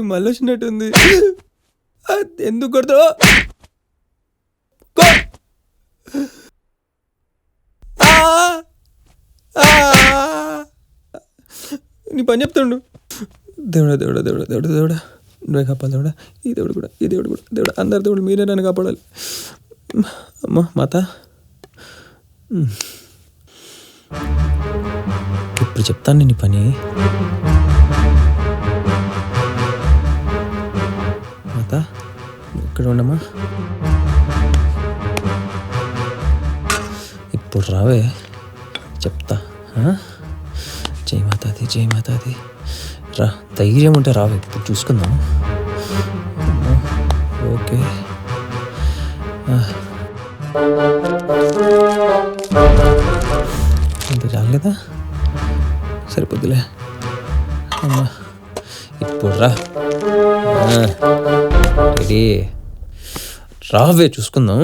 ఇది మళ్ళీ వచ్చినట్టుంది. ఎందుకు కొడతావు? నీ పని చెప్తాడు. దేవుడా దేవుడా దేవుడా దేవుడా దేవుడా నువ్వే కాపాలి దేవుడా. ఈ దేవుడు కూడా దేవుడా, అందరి దేవుడు మీరే నన్ను కాపాడాలి. అమ్మా మాత, ఇప్పుడు చెప్తాను నేను పని. మాత ఇక్కడ ఉండమ్మా, ఇప్పుడు రావే చెప్తా. జై మాతాది రా, ధైర్యం ఉంటే రావే, ఇప్పుడు చూసుకుందాం. ఓకే ఇంత చాలు కదా, సరిపోద్దులే. అమ్మా ఇప్పుడు రా, రెడీ రావే, చూసుకుందాం.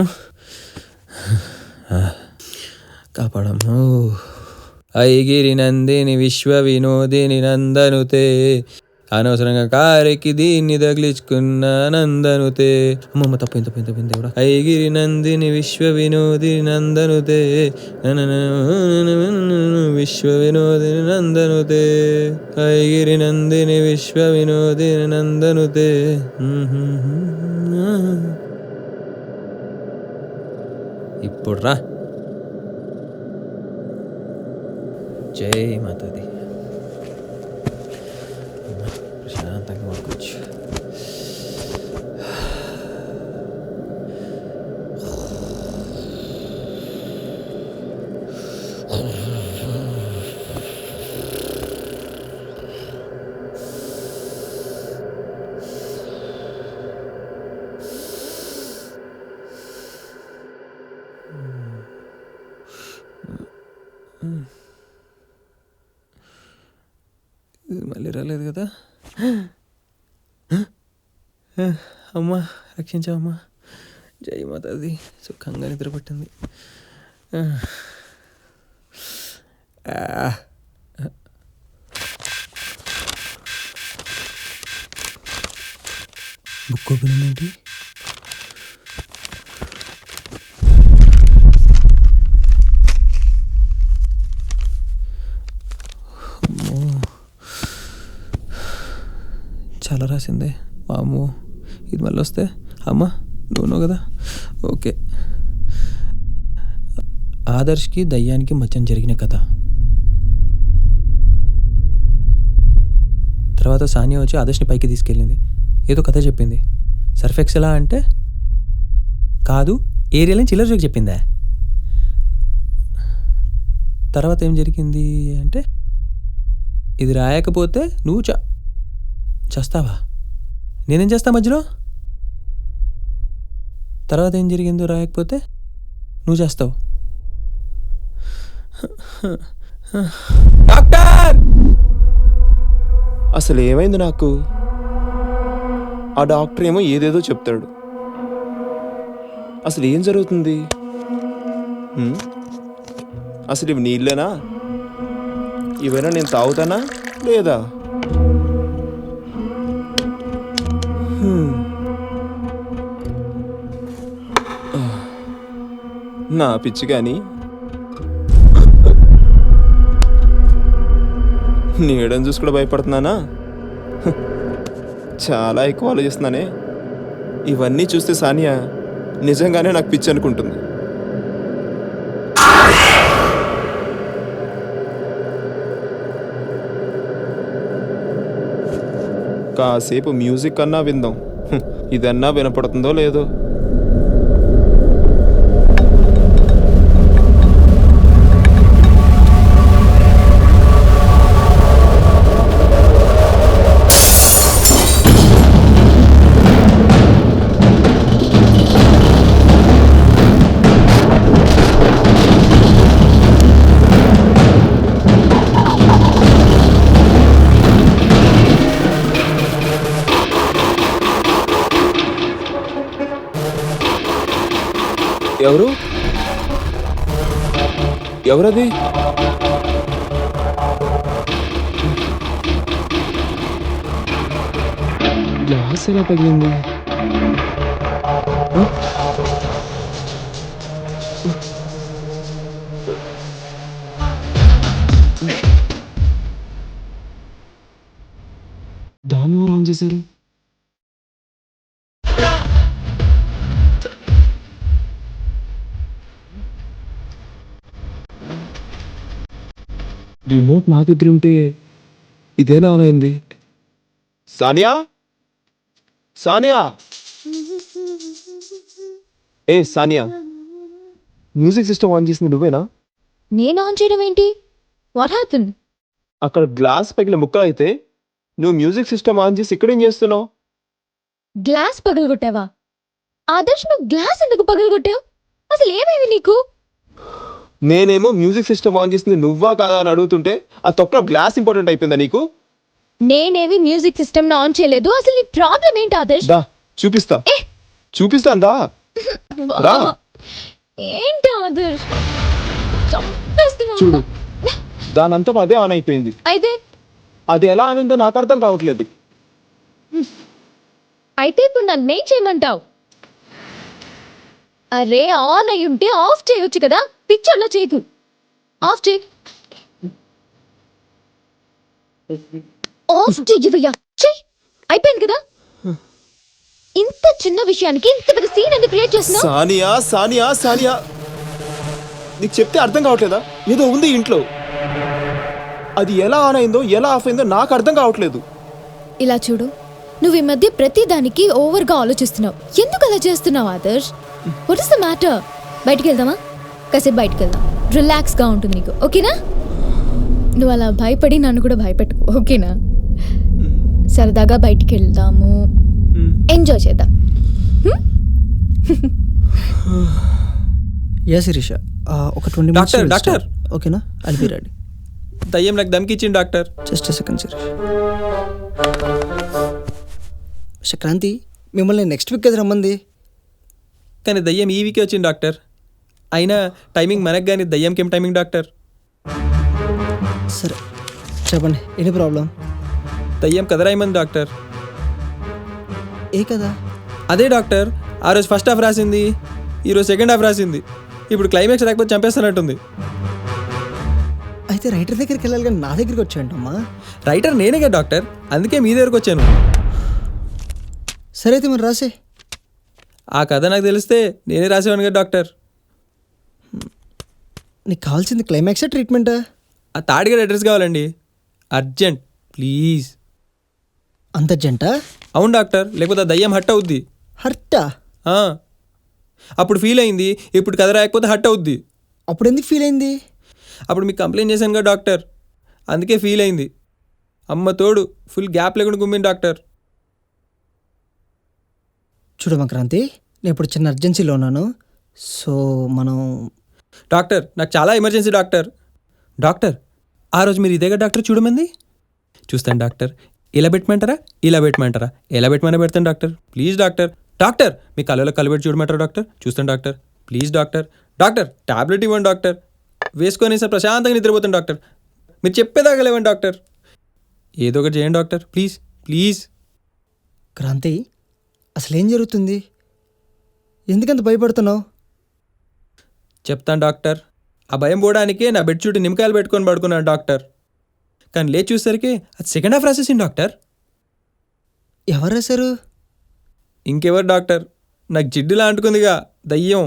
కాపాడము. ఐగిరి నందిని విశ్వ వినోదిని నందనుతే, అనవసరంగా కారెక్కి దీన్ని తగిలించుకున్న నందనుతే. అమ్మమ్మ తప్పింది దేవుడా. ఐగిరి నందిని విశ్వ వినోదిని నందనుతే, విశ్వ వినోదిని నందనుతే, ఐగిరి నందిని విశ్వ వినోదిని నందనుతే. ఇప్పుడు రా. జై మాతాది. ప్రశాంతంగా పడుకోవచ్చు. ఇది మళ్ళీ రాలేదు కదా. అమ్మా రక్షించావమ్మా. జై మాతాది. సుఖంగా నిద్రపట్టింది. బుక్ ఓపెన్ ఏంటి? చాలా రాసిందే. అమ్మో, ఇది మళ్ళీ వస్తే అమ్మ నువ్వు కదా. ఓకే. ఆదర్శ్కి దయ్యానికి మధ్యన జరిగిన కథ. తర్వాత సానియా వచ్చి ఆదర్శ్ని పైకి తీసుకెళ్ళింది, ఏదో కథ చెప్పింది. సర్ఫెక్స్ ఎలా అంటే కాదు, ఏరియాలో చిల్లర జోక్ చెప్పిందా. తర్వాత ఏం జరిగింది అంటే, ఇది రాయకపోతే నువ్వు చేస్తావా, నేనేం చేస్తా మధ్యలో. తర్వాత ఏం జరిగిందో రాయకపోతే నువ్వు చేస్తావు. డాక్టర్, అసలు ఏమైంది నాకు? ఆ డాక్టర్ ఏమో ఏదేదో చెప్తాడు. అసలు ఏం జరుగుతుంది? అసలు ఇవి నీళ్ళేనా? ఇవైనా నేను తాగుతానా లేదా? నా పిచ్చి కానీ నీడని చూసి కూడా భయపడుతున్నానా? చాలా ఎక్కువ ఆలోచిస్తున్నానే. ఇవన్నీ చూస్తే సానియా నిజంగానే నాకు పిచ్చి అనుకుంటుంది. కాసేపు మ్యూజిక్ అన్నా విందాం, ఇదన్నా వినపడుతుందో లేదో. ఎవరది? గ్లాస్ ఎలా పగిలింది? దాన్ని ఎవరు ఆన్ చేశారు? రిమోట్ నా దగ్గర ఉంటే ఇదేలా ఆన్ అయింది? సానియా, సానియా, ఏ సానియా, మ్యూజిక్ సిస్టమ్ ఆన్ చేసింది నువ్వేనా? నేను ఆన్ చేయడం ఏంటి? What happen? అక్కడ గ్లాస్ పగిలిన ముక్క అయితే నువ్వు మ్యూజిక్ సిస్టమ్ ఆన్ చేసి ఇక్కడేం చేస్తున్నావు? గ్లాస్ పగలగొట్టావా? ఆదర్శ్, నువ్వు గ్లాస్ ఎందుకు పగలగొట్టావు? అసలు ఏమైంది నీకు? నేనేమో మ్యూజిక్ సిస్టమ్ ఆన్ చేసింది నువ్వా కాదా అని అడుగుతుంటే ఆ తొక్క గ్లాస్ ఇంపార్టెంట్ అయిపోయిందా నీకు? నేనేవి మ్యూజిక్ సిస్టమ్ ఆన్ చేయలేదు. అసలు నీ ప్రాబ్లం ఏంటి ఆదర్శ్? దా చూపిస్తా, చూపిస్తాను దా. రా. ఏంటి ఆదర్శ్? చంపేస్తున్నావు. చూడు, దానంతా అదే ఆన్ అయిపోయింది. అయితే అది ఎలా ఆనందో నాకు అర్థం కావట్లేదు. అయితే ఇప్పుడు నన్నేం చేయమంటావు? అరే, ఆన్ అయి ఉంటే ఆఫ్ చేయొచ్చు కదా. పిక్చర్లో చేయకు. ఆఫ్ చేయి. ఆఫ్ చెయ్యవయ్యా. చెయ్యి. అయిపోయింది కదా. ఇంత చిన్న విషయానికి ఇంత పెద్ద సీన్ ఎందుకు క్రియేట్ చేస్తున్నావు? సానియా, సానియా, సానియా, నీకు చెప్తే అర్థం కావట్లేదా? ఏదో ఉంది ఇంట్లో, అది ఎలా ఆన్ అయిందో ఎలా ఆఫ్ అయిందో నాకు అర్థం కావట్లేదు. ఇలా చూడు, నువ్వు ఈ మధ్య ప్రతి దానికి ఓవర్గా ఆలోచిస్తున్నావు. ఎందుకు అలా చేస్తున్నావు Adarsh? What is the matter? బయటికి వెళ్దామా? కాసేపు బయటికి వెళ్దాం. రిలాక్స్గా ఉంటుంది నీకు, ఓకేనా? నువ్వు అలా భయపడి నన్ను కూడా భయపెట్టుకో, ఓకేనా? సరదాగా బయటికి వెళ్దాము, ఎంజాయ్ చేద్దాం. యా శిరీష, ఒక 20 డాక్టర్, డాక్టర్. ఓకేనా? I'll be ready. దయ్యం నాకు దమ్కిచ్చింది doctor. Just second Sirisha. Kranthi, మిమ్మల్ని నెక్స్ట్ వీక్ కదా రమ్మంది. కానీ దయ్యం ఈ వీకే వచ్చింది డాక్టర్. అయినా టైమింగ్ మనకు కానీ దయ్యంకి ఏం టైమింగ్ డాక్టర్? సరే చెప్పండి, ఏంటి ప్రాబ్లం? దయ్యం కదరాయమంది డాక్టర్. ఏ కదా? అదే డాక్టర్, ఆ రోజు ఫస్ట్ హాఫ్ రాసింది, ఈరోజు సెకండ్ హాఫ్ రాసింది. ఇప్పుడు క్లైమాక్స్ రాకపోతే చంపేస్తానంటుంది. అయితే రైటర్ దగ్గరికి వెళ్ళాలి కానీ నా దగ్గరికి వచ్చాయంటమ్మా. రైటర్ నేనే కదా డాక్టర్, అందుకే మీ దగ్గరకు వచ్చాను. సరే అయితే మరి రాసే. ఆ కథ నాకు తెలిస్తే నేనే రాసేవాను కదా డాక్టర్. నీకు కావాల్సింది క్లైమాక్సా ట్రీట్మెంటా? ఆ తాడిగడ అడ్రస్ కావాలండి, అర్జెంట్ ప్లీజ్. అంత అర్జెంటా? అవును డాక్టర్, లేకపోతే ఆ దయ్యం హట్ అవుద్ది. హర్టా? అప్పుడు ఫీల్ అయింది, ఇప్పుడు కథ రాయకపోతే హట్ అవుద్ది. అప్పుడు ఎందుకు ఫీల్ అయింది? అప్పుడు మీకు కంప్లైంట్ చేశాను కదా డాక్టర్, అందుకే ఫీల్ అయింది. అమ్మ తోడు ఫుల్ గ్యాప్ లేకుండా గుమ్మింది డాక్టర్. చూడమ్మా క్రాంతి, నేను ఇప్పుడు చిన్న అర్జెన్సీలో ఉన్నాను. సో మనం డాక్టర్ నాకు చాలా ఎమర్జెన్సీ డాక్టర్. డాక్టర్ ఆ రోజు మీరు ఇదేగా డాక్టర్ చూడమంది? చూస్తాను డాక్టర్. ఇలా పెట్టమంటారా ఇలా పెట్టమంటారా? ఎలా పెట్టమని పెడతాను డాక్టర్. Please doctor. డాక్టర్ మీ కళ్ళలో కలబెట్టి చూడమంటారా డాక్టర్? చూస్తాను doctor. Please doctor. Doctor tablet ఇవ్వండి డాక్టర్, వేసుకొని సార్ ప్రశాంతంగా నిద్రపోతాను డాక్టర్. మీరు చెప్పేదాకా లేవండి డాక్టర్. ఏదో ఒకటి చేయండి డాక్టర్, ప్లీజ్ ప్లీజ్. క్రాంతి, అసలేం జరుగుతుంది? ఎందుకంత భయపడుతున్నావు? చెప్తాను డాక్టర్. ఆ భయం పోవడానికే నా బెడ్ చుట్టూ నిమ్మకాయలు పెట్టుకొని పడుకున్నాను డాక్టర్. కానీ లేచి చూసేసరికి అది సెకండ్ హాఫ్ రాసేసింది డాక్టర్. ఎవరు రాశారు? ఇంకెవరు డాక్టర్, నాకు జిడ్డులా అంటుకుందిగా దయ్యం.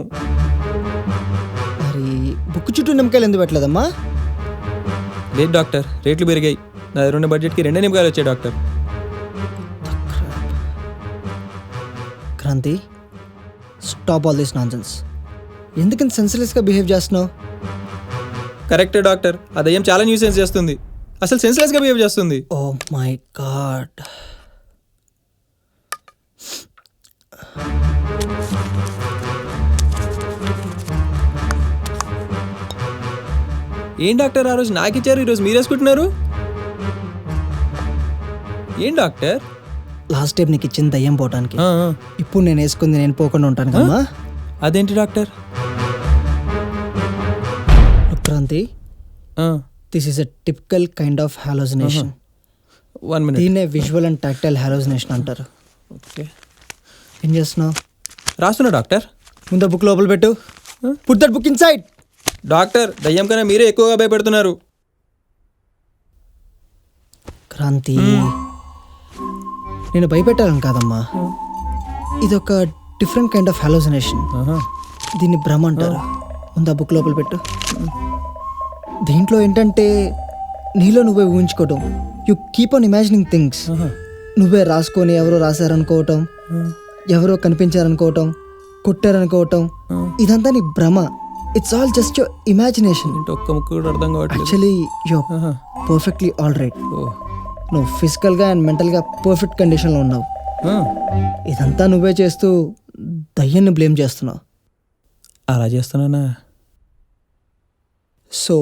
మరి బుక్ చుట్టూ నిమ్మకాయలు ఎందుకు పెట్టలేదమ్మా? లేదు డాక్టర్, రేట్లు పెరిగాయి. నా దగ్గర ఉన్న బడ్జెట్కి 2 నిమ్మకాయలు వచ్చాయి doctor. Kranti, stop all this nonsense. ఎందుకంత సెన్స్లెస్గా బిహేవ్ చేస్తున్నావు? కరెక్టే డాక్టర్, ఆ దయ్యం చాలా న్యూసెన్స్ చేస్తుంది, అసలు సెన్స్లెస్గా బిహేవ్ చేస్తుంది. Oh my God. ఏం డాక్టర్ ఆ రోజు నాకు ఇచ్చారు, ఈరోజు మీరు వేసుకుంటున్నారు? ఏం డాక్టర్? లాస్ట్ టైం నీకు ఇచ్చింది దయ్యం పోవటానికి. ఆ, ఆ. ఇప్పుడు నేను వేసుకుంది నేను పోకుండా ఉంటాను కమ్మా. అదేంటి doctor? Kranti, this is a typical kind of hallucination. 1 minute. దీన్నే విజువల్ అండ్ టాక్టైల్ హాలోజినేషన్ అంటారు. ఓకే, ఏం చేస్తున్నావు? రాస్తున్నా డాక్టర్. ముందు బుక్ లోపల పెట్టు. Put that book inside. Doctor, దయ్యం కన్నా మీరే ఎక్కువగా భయపెడుతున్నారు. క్రాంతి, నేను భయపెట్టాలని కాదమ్మా, ఇదొక డిఫరెంట్ కైండ్ ఆఫ్ హాలోసినేషన్. దీన్ని భ్రమ అంటారు. ముందు ఆ బుక్ లోపల పెట్టు. దీంట్లో ఏంటంటే నీలో నువ్వే ఊహించుకోవటం. You keep on imagining things. నువ్వే రాసుకొని ఎవరో రాశారనుకోవటం, ఎవరో కనిపించారనుకోవటం, కొట్టారనుకోవటం, ఇదంతా నీ భ్రమ. It's all just your imagination. ఏంటి ఒక్క ముక్క కూడా అర్థం కావట్లేదు. Actually your perfectly all right. ఓ, నువ్వు ఫిజికల్గా అండ్ మెంటల్గా పర్ఫెక్ట్ కండిషన్లో ఉన్నావు. ఆ, ఇదంతా నువ్వే చేస్తూ దయ్యాన్ని బ్లేమ్ చేస్తున్నావు. అలా చేస్తున్నానా? So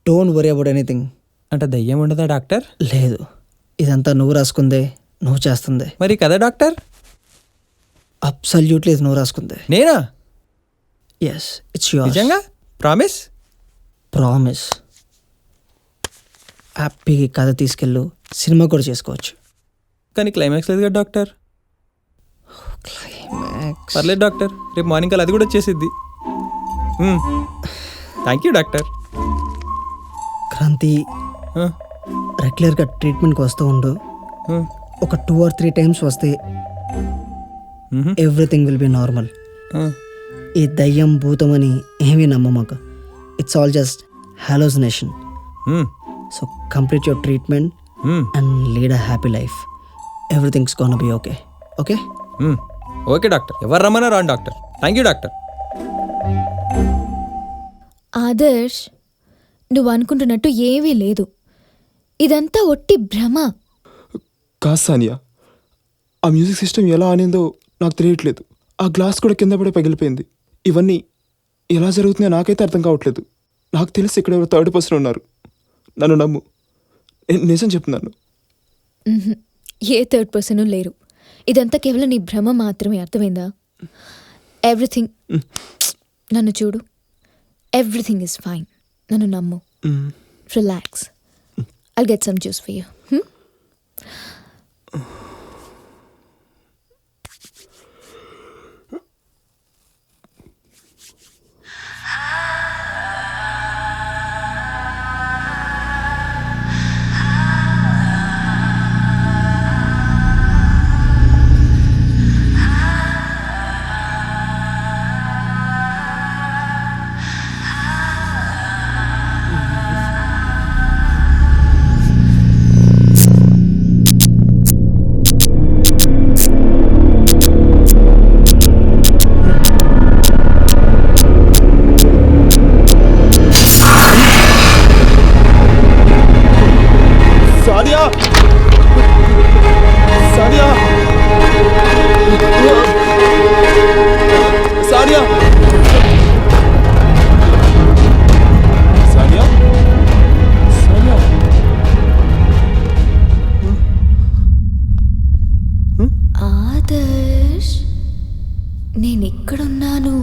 don't worry about anything. అంటే దయ్యం ఉండదా డాక్టర్? లేదు, ఇదంతా నువ్వు రాసుకుందే, నువ్వు చేస్తుందే. మరి కదా డాక్టర్? అబ్సల్యూట్లీ ఇది నువ్వు రాసుకుందే. నేనా? Yes, it's yours. నిజంగా? ప్రామిస్? ప్రామిస్. హ్యాపీగా కథ తీసుకెళ్ళు, సినిమా కూడా చేసుకోవచ్చు. కానీ క్లైమాక్స్ లేదు కదా డాక్టర్. క్లైమాక్స్ పర్లేదు డాక్టర్, రేపు మార్నింగ్ కల్లా అది కూడా వచ్చేసిద్ది. Thank you doctor. క్రాంతి, ఆ, రెగ్యులర్గా ట్రీట్మెంట్కి వస్తూ ఉండు. ఆ, ఒక 2 or 3 times వస్తే మ్హూ, ఎవ్రీథింగ్ విల్ బి నార్మల్. ఆ, ఈ దయ్యం భూతం అని ఏమీ నమ్మమాక. It's all just hallucination. Hmm, so complete your treatment hmm, and lead a happy life. Everything's gonna be okay. Okay? Hmm. Okay doctor, ఎవరు రమ్మన్నా రాను doctor. Thank you doctor. Adarsh, నువ్వు అనుకుంటున్నట్టు ఏమీ లేదు. ఇదంతా ఒట్టి భ్రమ. కాదు సానియా, ఆ మ్యూజిక్ సిస్టమ్ ఎలా ఆనిందో నాకు తెలియట్లేదు. ఆ గ్లాస్ కూడా కింద పడి పగిలిపోయింది. ఇవన్నీ ఎలా జరుగుతున్నాయో నాకైతే అర్థం కావట్లేదు. నాకు తెలిసి ఇక్కడ ఎవరు థర్డ్ పర్సన్ ఉన్నారు. నన్ను నమ్ము, నేను నిజం చెప్తున్నాను. మ్హూ. ఏ థర్డ్ పర్సన్ లేరు. ఇదంతా కేవలం నీ భ్రమ మాత్రమే. అర్థమైందా? ఎవ్రీథింగ్, నన్ను చూడు, ఎవ్రీథింగ్ ఇస్ ఫైన్. నన్ను నమ్ము. Relax. I'll get some juice for you. Sania, Sania, Sania, Sania, Sania. Adarsh, నేను ఇక్కడున్నాను,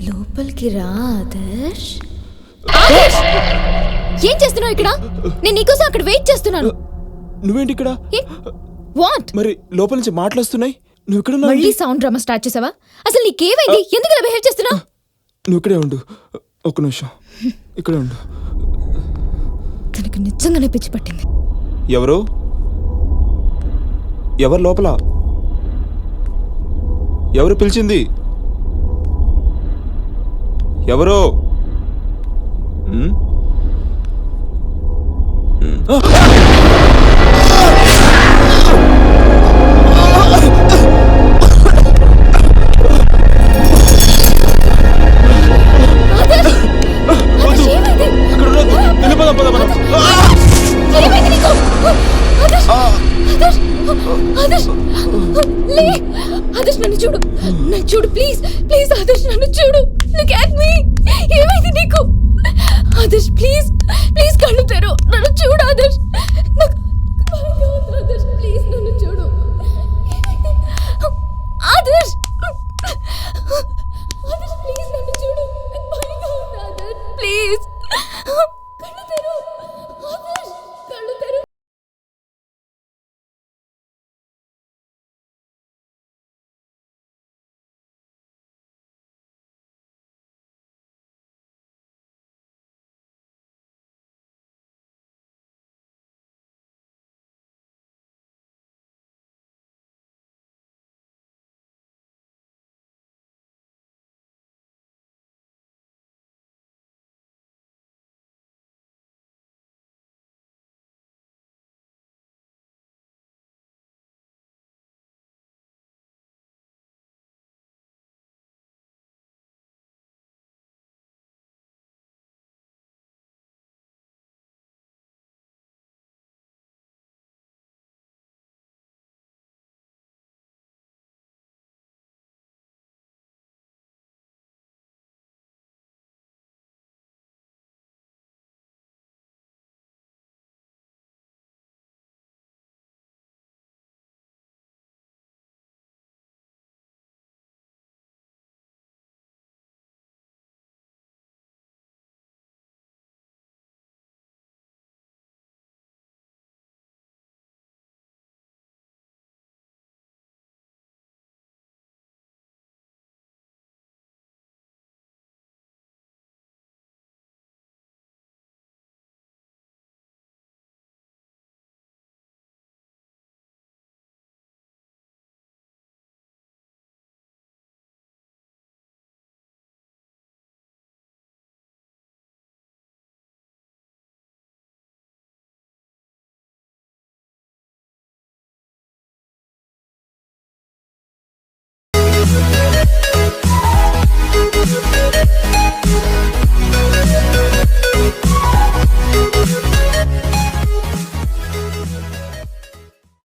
లోపలికి రా. ఆదర్శ్, ఆదర్శ్, ఏం చేస్తున్నావు ఇక్కడ? నేను నీకోసం అక్కడ వెయిట్ చేస్తున్నాను. నువ్వేంటి ఇక్కడ? వాట్? మరి లోపల నుంచి మాటలు వస్తున్నాయి. నువ్వు ఇక్కడ ఉన్నావు మళ్ళీ ఏంటి? సౌండ్ డ్రామా స్టార్ట్ చేసావా? అసలు నీకేమైంది? ఎందుకు ఇలా బిహేవ్ చేస్తున్నావు? నువ్వు ఇక్కడే ఉండు. ఒక్క నిమిషం ఇక్కడే ఉండు. తనకు నిజంగానే పిచ్చి పట్టింది. ఎవరు ఎవరు లోపల? ఎవరు పిలిచింది? ఎవరో? ఆదర్శ్, ఏమైంది? ఇక్కడ ఉండొద్దు. వెళ్ళిపోదాం, పద, పద. ఏమైంది నీకు? ఆదర్శ్, ఆదర్శ్, ఆదర్శ్, లే. ఆదర్శ్, నన్ను చూడు, నన్ను చూడు, ప్లీజ్, ప్లీజ్. ఆదర్శ్, నన్ను చూడు. లుక్ అట్ మీ. ఏమైంది నీకు? ఆదర్శ్, ప్లీజ్, ప్లీజ్ కళ్ళు తెరు.